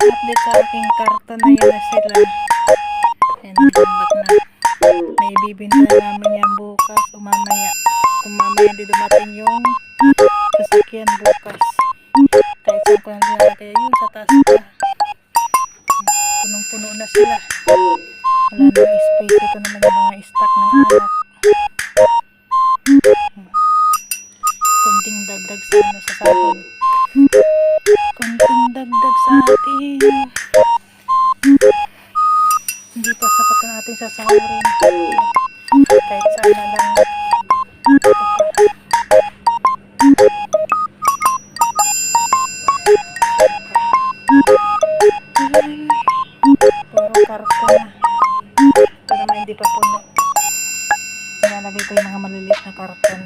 update sa aking karton na yun na sila. Ayan, nagambak na. May bibinta namin yan bukas o mamaya. Kung mamaya hindi dumating yung sasakyan bukas. Kahit saan ko na nilagay yun sa taas pa. Punong-puno na sila. Wala na space. Ito naman yung mga stock ng alak. Kunting dagdag sana sa sahod. Kunting dagdag sa atin. Hindi pa sapat na natin sasahurin. Kahit sana lang. Puro karton na. Ito naman hindi pa puno. Nalagay ko yung mga maliliit na karton.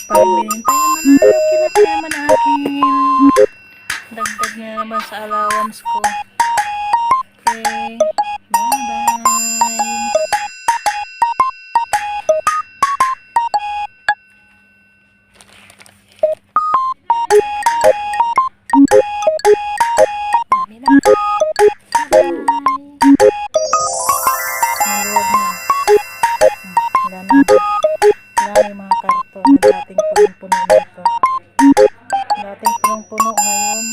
Pamilin tayo manalo. Kilaki naman akin. Dagdag niya naman sa allowance ko. Okay. Bye-bye. Dami na. Bye-bye. Maluwag na. Wala na. Wala yung mga karton na dating punong-puno nito. Dating punong-puno ngayon,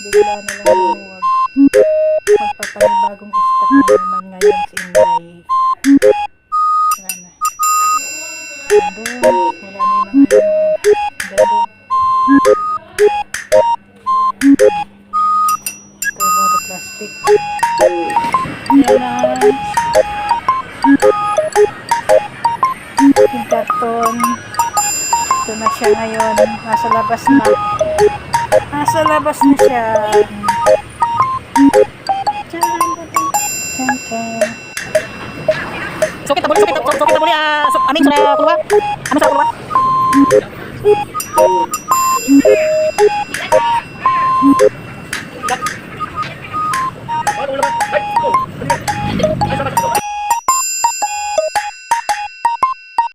bigla na lang lumuwag. Magpapanibagong stock na naman ngayon si Inday. Wala na. Andun, wala na yung mga gado. Ito yung mga plastic. Yan na. Yung karton. Ito na siya ngayon. Nasa labas na. Nasa labas na siya. Sukit na buli, sukit na buli. Amin sa kulwa. Ano sa kulwa?